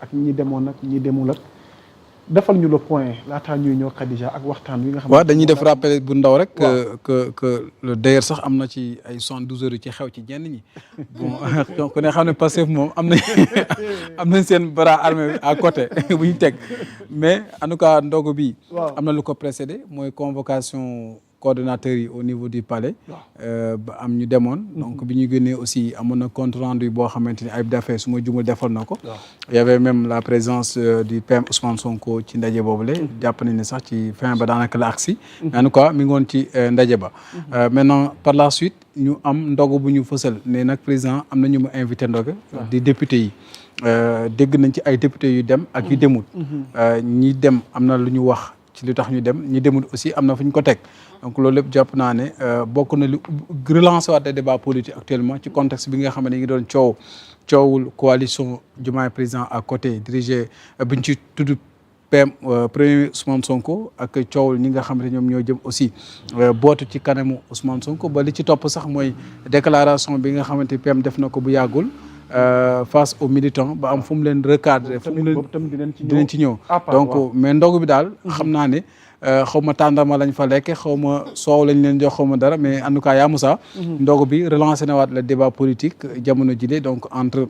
ak ñi demoon ak ñi demul ak defal ñu le point laataa ñuy ñëw Khadija ak waxtaan wi nga xam. waaw dañuy def rappel bu ndaw rek. que d'ailleurs sax am na ci ay 72 heures yu ci xew ci ñenn ñi bon ku ne xam ne Pastef moom am nañ seen bras armé à côté bu ñu teg mais en tout cas ndogu bi. am na lu ko précédé mooy convocation. Coordonnateurs yi au niveau du palais. ba am ñu demoon. donc bi ñu génnee aussi amoon na compte rendu boo xamante ni Ayib Daffé su ma jumul defal na ko. y avait même la présence du PM Ousmane Sonko ci ndaje boobule. jàpp nañ ne sax ci fin ba daanaka la agsi. en tout cas mi ngi woon ci ndaje ba. maintenant par la suite ñu am ndogu bu ñu fësal ne nag président am na ñu mu invité ndogu. di député yi. dégg nañ ci ay député yu dem ak yu demul. ñi dem am na lu ñu wax ci li tax ñu dem ñi demul aussi am na fu ñu ko teg. donc loolu lépp jàpp naa ne bokk na lu relancer waat des débats politiques actuellement ci contexte bi nga xam ne ngi doon coowul coalition Diomaye président à côté dirigé bi ñu ci tudd PM premier Ousmane Sonko ak coowul ñi nga xam ne ñoom ñoo jëm aussi bootu ci kanamu Ousmane Sonko ba li ci topp sax mooy déclaration bi nga xamante PM def na ko bu yàggul face aux militants ba am fu mu leen recadrer fu mu leen dinañ ci ñëw donc mais ndogu bi daal xam naa ne xaw ma tàndarma lañ fa lekk xaw ma soow lañ leen jox xaw ma dara mais en tout cas yaa Moussa ndogu bi relancé na waat le débat politique jamono jile donc entre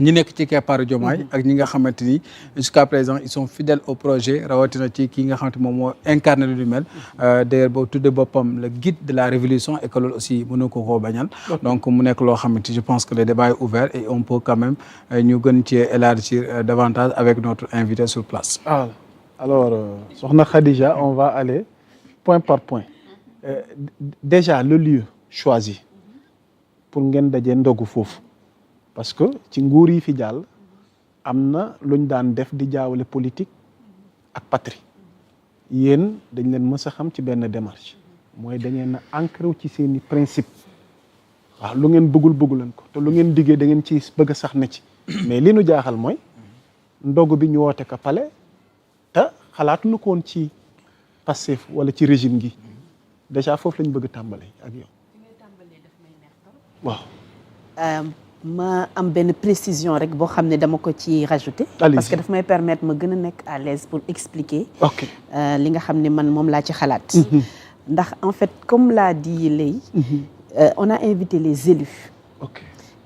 ñi nekk ci keppaaru Diomaye ak ñi nga xamante ni jusqu'à présent ils sont fidèles au projet rawatina ci kii nga xamante moom moo incarné lu mel d'ailleurs boo tudde boppam le guide de la révolution et que loolu aussi mënu ko koo bañal donc mu nekk loo xamante je pense que le débat est ouvert et on peut quand même ñu gën ci élargir davantage avec notre invité sur place. Alors soxna Khadija on va aller point par point déjà le lieu choisi pour ngeen dajee ndogu foofu parce que ci nguur yi fi jàll am na luñ daan def di jaawale politique ak patrie yéen dañ leen mës a xam ci benn démarche mooy da ngeen a ancré ci seeni principe waaw lu ngeen bëggu leen ko te lu ngeen diggee da ngeen ci bëgg a sax ne ci mais li nu jaaxal mooy ndogu bi ñu woote ko palais te xalaatuñu ko woon ci Pastef wala ci régime gi déjà foofu lañ bëgg a tàmbale ak yow. waaw. ma am benn précision rek boo xam ne dama ko ci rajouter. parce que daf may permettre ma gën a nekk à l'aise pour expliquer. li nga xam ne man moom laa ci xalaat. ndax en fait comme l'a dit Lay. on a invité les élus.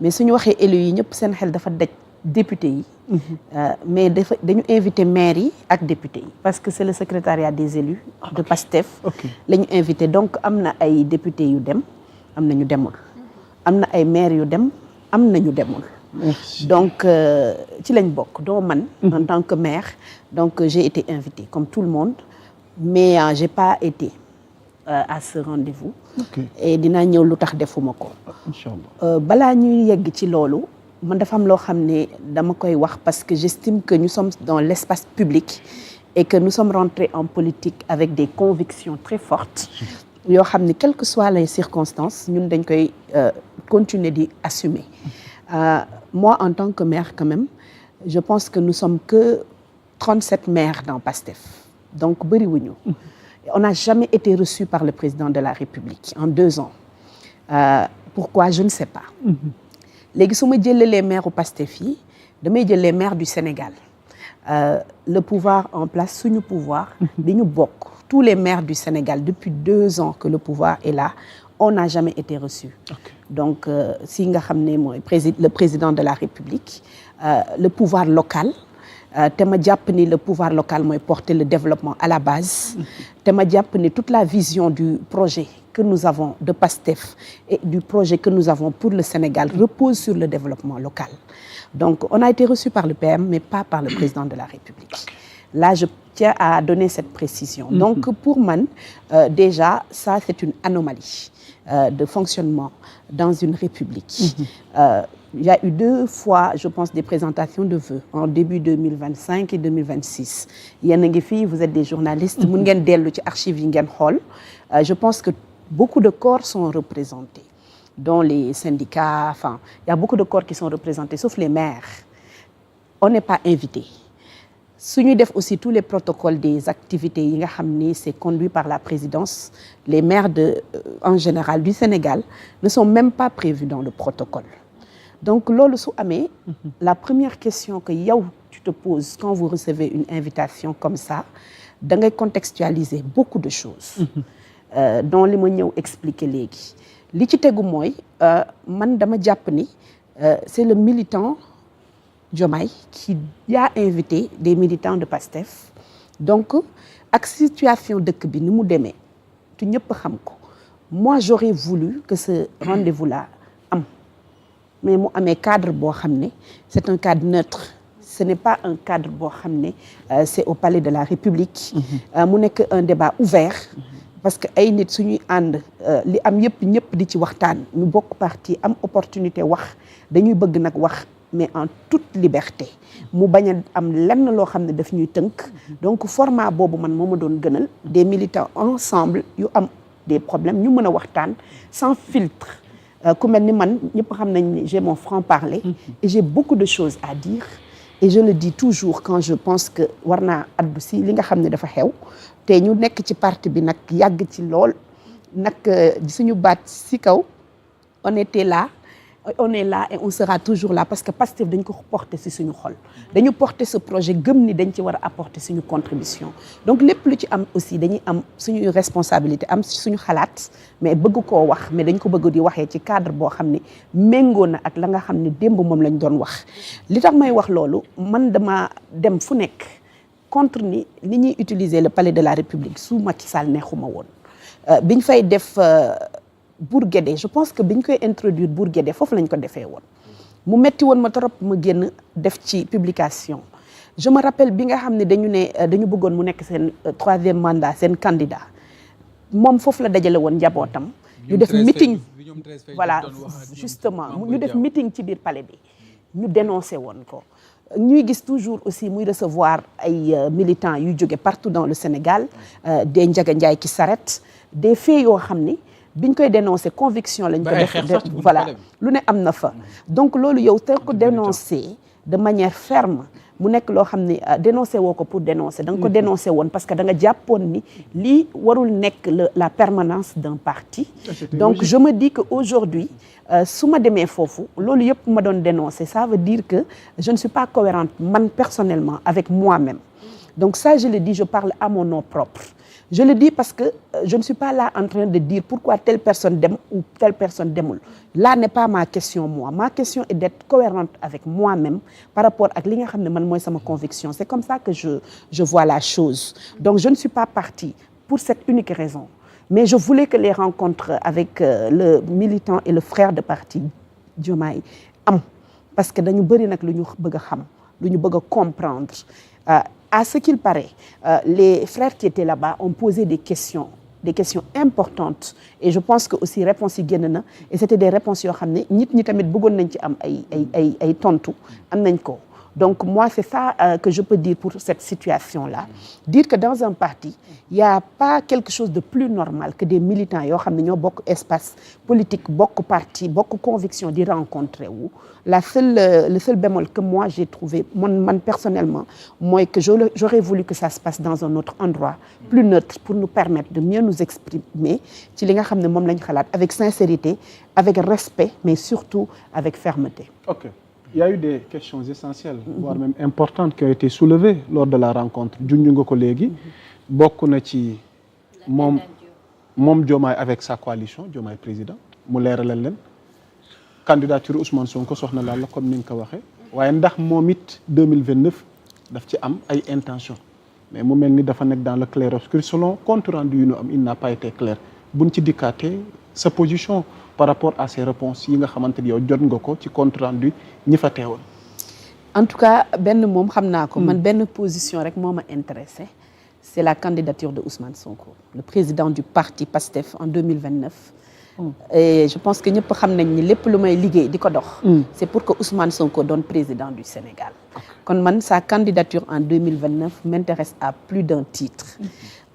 mais suñu waxee élus yi ñëpp seen xel dafa daj député yi. mais dañu invité maires yi ak députés yi parce que c'est le secrétariat des élus de PASTEF la ñu invité donc am na ay députés yu dem am na ñu demul am na ay maires yu dem am na ñu demul donc ci lañ bokk doo man en tant que maire donc j'ai été invitée comme tout le monde mais j'ai pas été à ce rendez-vous et dinaa ñëw lu tax defuma ko inchallah balaa ñuy yegg ci loolu man dafa am loo xam ne dama koy wax parce que j'estime que nous sommes dans l'espace public et que nous sommes rentrés en politique avec des convictions très fortes yoo xam ne quelles que soient les circonstances ñun dañ koy continuer di assumer moi en tant que maire quand même je pense que nous sommes que 37 maires dans PASTEF donc bëriwuñu on n'a jamais été reçu par le président de la République en 2 ans pourquoi je ne sais pas léegi su ma jëlee les maires u Pastef yi damay jël les maires du Sénégal le pouvoir en place suñu pouvoir bi ñu bokk tous les maires du Sénégal depuis 2 ans que le pouvoir est là on n'a jamais été reçu donc si nga xam ne mooy le président de la République le pouvoir local te ma jàpp ni le pouvoir local mooy porter le développement à la base te ma jàpp ni toute la vision du projet que nous avons de PASTEF et du projet que nous avons pour le Sénégal repose sur le développement local. Donc, on a été reçu par le PM, mais pas par le président de la République. Là, je tiens à donner cette précision. Donc, pour moi, déjà, ça, c'est une anomalie de fonctionnement dans une république. Il y a eu 2 fois, je pense, des présentations de vœux en début 2025 et 2026. Yéen a ngi fii, vous êtes des journalistes, mun ngeen dellu ci archives yi ngeen xool. Je pense que beaucoup de corps sont représentés, dont les syndicats, enfin, il y a beaucoup de corps qui sont représentés, sauf les maires. On n'est pas invités. Si nous devons aussi tous les protocoles des activités, c'est conduit par la présidence. Les maires en général du Sénégal ne sont même pas prévus dans le protocole. donc loolu su amee la première question que yow tu te poses quand vous recevez une invitation comme ça da ngay contextualiser beaucoup de choses dont li ma ñëw expliquer léegi li ci tegu mooy man dama jàpp ni c'est le militant Diomaye qui a invité des militants de PASTEF donc ak situation dëkk bi ni mu demee tu ñëpp xam ko moi j'aurais voulu que ce rendez-vous là am mais mu amee cadre boo xam ne c'est un cadre neutre ce n'est pas un cadre boo xam ne c'est au palais de la République mu nekk un débat ouvert parce que ay nit suñuy ànd li am yëpp ñëpp di ci waxtaan ñu bokk parti am opportunité wax dañuy bëgg nag wax mais en toute liberté mu bañ a am lenn loo xam ne daf ñuy tënk donc format boobu man moo ma doon gënal des militants ensemble yu am des problèmes ñu mën a waxtaan sans filtre ku mel ni man ñëpp xam nañ ni j'ai mon franc-parler et j'ai beaucoup de choses à dire et je le dis toujours quand je pense que war naa addu si li nga xam ne dafa xew te ñu nekk ci parti bi nag yàgg ci lool nag suñu baat si kaw on est là et on sera toujours là parce que Pastef dañ ko porter ci suñu xol dañu porter ce projet gëm ni dañ ci war a apporter suñu contribution donc lépp lu ci am aussi dañuy am suñu responsabilité am suñu xalaat mais bëgg koo wax mais dañ ko bëgg di waxee ci cadre boo xam ne méngoo na ak la nga xam ne démb moom lañ doon wax li tax may wax loolu man dama dem fu nekk contre ni ñuy utiliser le palais de la République sous Macky Sall neexuma woon biñ fay def Bourguédé je pense que biñ koy introduire Bourguédé foofu lañ ko defee woon mu metti woon ma trop ma génn def ci publication je me rappelle bi nga xam ne dañu bëggoon mu nekk seen troisième mandat seen candidat moom foofu la dajale woon njabootam ñu def meeting voilà justement ñu def meeting ci biir palais bi ñu dénoncé woon ko ñuy gis toujours aussi muy recevoir ay militants yuy jóge partout dans le Sénégal des Ndiaga Ndiaye qui s'arrêtent des faits yoo xam ni biñ koy dénoncer conviction lañ ko def voilà lu ne am na fa donc loolu yow te ko dénoncer de manière ferme mu nekk loo xam ne dénoncer woo ko pour dénoncer da nga ko dénoncer woon parce que da nga jàppoon ni lii warul nekk la permanence d'un parti donc je me dis que aujourd'hui su ma demee foofu loolu yëpp ma doon dénoncer ça veut dire que je ne suis pas cohérente man personnellement avec moi-même donc ça je le dis je parle à mon nom propre je le dis parce que je ne suis pas là en train de dire pourquoi telle personne dem ou telle personne demul là n'est pas ma question moi ma question est d'être cohérente avec moi-même par rapport ak li nga xam ne man mooy sama conviction c'est comme ça que je vois la chose donc je ne suis pas partie pour cette unique raison mais je voulais que les rencontres avec le militant et le frère de parti Diomaye am parce que dañu bëri nag lu ñu bëgg a xam lu ñu bëgg a comprendre à ce qu'il paraît, les frères qui étaient là-bas ont posé des questions importantes et je pense que aussi réponses yi génn na et c'était des réponses yoo xam ne nit ñi tamit bëggoon nañ ci am ay tontu am nañ ko donc moi c'est ça que je peux dire pour cette situation-là dire que dans un parti il y a pas quelque chose de plus normal que des militants yoo xam ne ñoo bokk espace politique bokk parti bokk conviction di rencontrer wu le seul bémol que moi j'ai trouvé man personnellement mooy que j'aurais voulu que ça se passe dans un autre endroit plus neutre pour nous permettre de mieux nous exprimer ci li nga xam ne moom lañ xalaat avec sincérité avec respect mais surtout avec fermeté. Ok. Il y a eu des questions essentielles, voire même importantes, qui ont été soulevées lors de la rencontre. Junj nga ko léegi bokk na ci moom Diomaye avec sa coalition Diomaye président mu leeralal leen candidature Ousmane Sonko soxna laal la comme ni nga ko waxee waaye ndax moom it 2029 daf ci am ay intentions mais mu mel ni dafa nekk dans le clair-obscur selon compte rendu yu ñu am il n'a pas été clair buñ ci dikkaatee sa position par rapport à ces réponses yi nga xamante ni yow jot nga ko ci compte rendu ñi fa teewoon. En tout cas benn moom xam naa ko. man benn position rek moo ma intéressé c'est la candidature de Ousmane Sonko le président du parti PASTEF en 2029. et je pense que ñëpp xam nañ ni lépp lu may liggéey di ko dox. c'est pour que Ousmane Sonko doon président du Sénégal. kon man sa candidature en 2029 m'intéresse à plus d'un titre.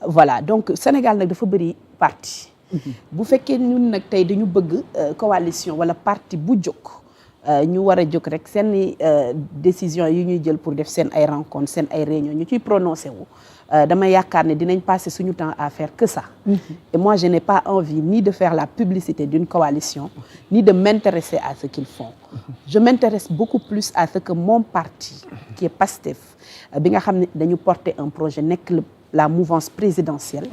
voilà donc Sénégal nag dafa bëri parti. bu fekkee ñun nag tey dañu bëgg coalition wala parti bu jóg ñu war a jóg rek seen décision yi ñuy jël pour def seen ay rencontres seen ay réunions ñu ciy prononcé wu dama yaakaar ne dinañ passer suñu temps à faire que ça. Et moi je n'ai pas envie ni de faire la publicité d'une coalition ni de m'intéresser à ce qu'ils font. Je m'intéresse beaucoup plus à ce que mon parti qui est PASTEF bi nga xam ne dañu porter un projet nekk la mouvance présidentielle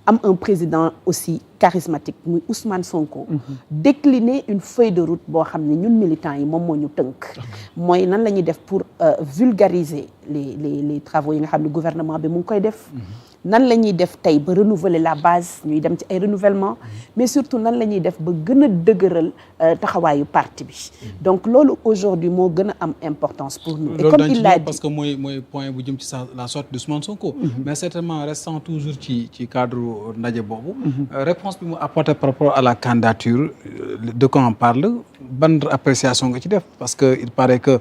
am un président aussi charismatique muy Ousmane Sonko décliner une feuille de route boo xam ne ñun militants yi moom moo ñu tënk mooy nan la ñuy def pour vulgariser les travaux yi nga xam ne gouvernement bi mu ngi koy def nan la ñuy def tey ba renouveler la base ñuy dem ci ay renouvellement mais surtout nan la ñuy def ba gën a dëgëral taxawaayu parti bi donc loolu aujourd'hui moo gën a am importance pour nous. Et comme il l'a dit parce que mooy point bu jëm ci la sortie d'Ousmane Sonko. Mais certainement restant toujours ci cadre ndaje boobu. Réponse bi mu apporté par rapport à la candidature de quoi on parle ban appréciation nga ci def parce que il paraît que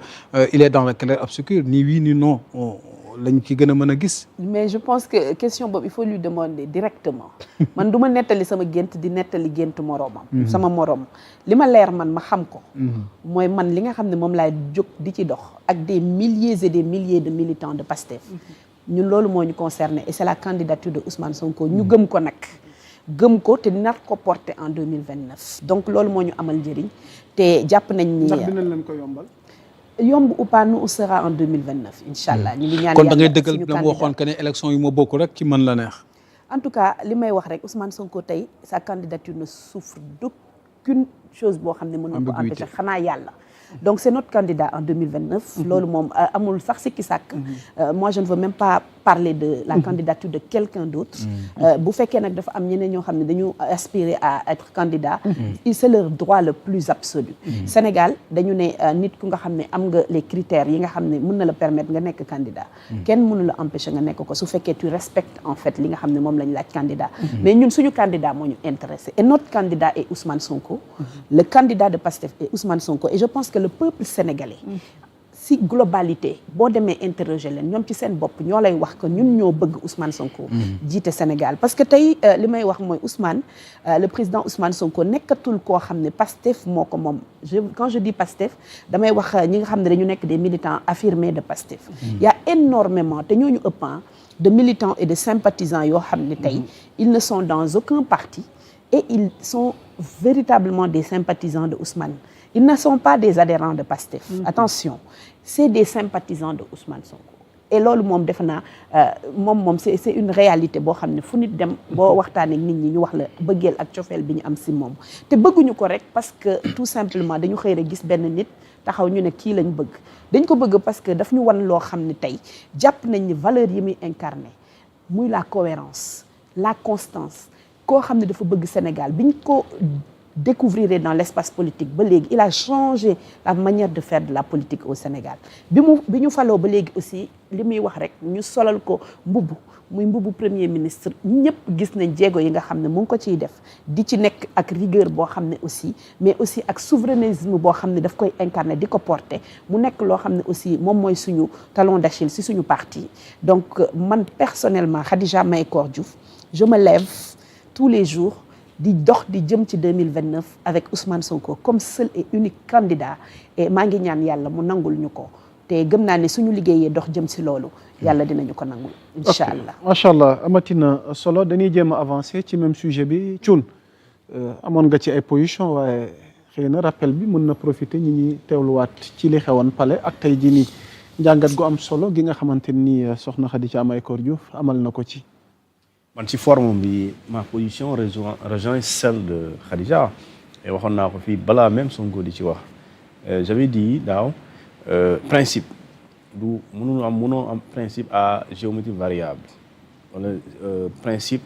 il est dans le clair-obscur ni oui ni non. lañ ci gën a mën a gis. Mais je pense que question boobu il faut lui demander directement man du ma nettali sama gént di nettali géntu moroomam. sama moroom li ma leer man ma xam ko. mooy man li nga xam ne moom laay jóg di ci dox ak des milliers et des milliers de militants de PASTEF. ñun loolu moo ñu concerné et c'est la candidature de Ousmane Sonko ñu gëm ko nag. gëm ko te nar ko porter en 2029 donc loolu moo ñu amal njëriñ te jàpp nañ ni. ndax dinañ leen ko yombal. yomb ou pas nous on sera en 2029 incha allah. ñu ngi ñaan kon da ngay dëggal la mu waxoon que ne élection yi ma bokk rek ci mën la neex. en tout cas li may wax rek Ousmane Sonko tey sa candidature ne souffre d'aucune chose boo xam ne mën na ko empêcher xanaa yàlla. donc c'est notre candidat en 2029. loolu moom amul sax sikki sàkk. moi je ne veux même pas parler de la candidature de quelqu'un d'autre. bu fekkee nag dafa am ñeneen ñoo xam ne dañu aspirer à être candidat. c'est leur droit le plus absolu. Sénégal dañu ne nit ku nga xam ne am nga les critères yi nga xam ne mën na la permettre nga nekk candidat. kenn mënu la empêcher nga nekk ko su fekkee tu respectes en fait li nga xam ne moom lañ laaj candidat. mais ñun suñu candidat moo ñu intéressé et notre candidat est Ousmane Sonko. le candidat de PASTEF est Ousmane Sonko et je pense que le peuple sénégalais si globalité boo demee interroger leen ñoom ci seen bopp ñoo lay wax que ñun ñoo bëgg Ousmane Sonko jiite Sénégal parce que tey li may wax mooy Ousmane le président Ousmane Sonko nekkatul koo xam ne Pastef moo ko moom quand je dis Pastef damay wax ñi nga xam ne dañu nekk des militants affirmés de Pastef il y a énormément te ñooñu ëpp de militants et de sympathisants yoo xam ne tey ils ne sont dans aucun parti et ils sont véritablement des sympathisants de Ousmane. Ils ne sont pas des adhérents de PASTEF. Attention, c'est des sympathisants de Ousmane Sonko. Et loolu moom defe naa moom c'est une réalité boo xam ne fu nit dem boo waxtaanee ak nit ñi ñu wax la bëggeel ak cofeel bi ñu am si moom. te bëgguñu ko rek parce que tout simplement dañu xëy rek gis benn nit taxaw ñu ne kii lañ bëgg. dañ ko bëgg parce que daf ñu wan loo xam ne tey jàpp nañ ni valeur yi muy incarné muy la cohérence la constance koo xam ne dafa bëgg Sénégal biñ ko découvrir dans l'espace politique ba léegi il a changé la manière de faire de la politique au Sénégal bi ñu faloo ba léegi aussi li muy wax rek ñu solal ko muy mbubu premier ministre ñëpp gis nañ jéego yi nga xam ne mu ngi ko ciy def di ci nekk ak rigueur boo xam ne aussi mais aussi ak souverainisme boo xam ne daf koy incarner di ko porter mu nekk loo xam ne aussi moom mooy suñu talon d'Achille si suñu parti donc man personnellement Khadija Mahécor Diouf je me lève tous les jours di dox di jëm ci 2029 avec Ousmane Sonko comme seul et unique candidat et maa ngi ñaan yàlla mu nangul ñu ko te gëm naa ne suñu liggéeyee dox jëm si loolu yàlla dinañu ko nangul incha allah. macha allah amatina solo dañuy jéem a avancer ci même sujet bi Thioune amoon nga ci ay position waaye xëy na rappel bi mën na profiter ñi ñuy teewluwaat ci li xewoon Palais ak tey jii nii njàngat gu am solo gi nga xamante ni soxna Khadija Mahécor Diouf amal na ko ci. man ci forme bi ma position rejoint celle de Khadija et waxoon naa ko fii balaa même Sonko di ci wax j'avais dit daaw principe du mënoo am principe à géométrie variable wala principe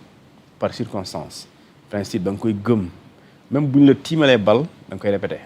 par circonstance principe da nga koy gëm même bu ñu la tiimalee bal da nga koy répéter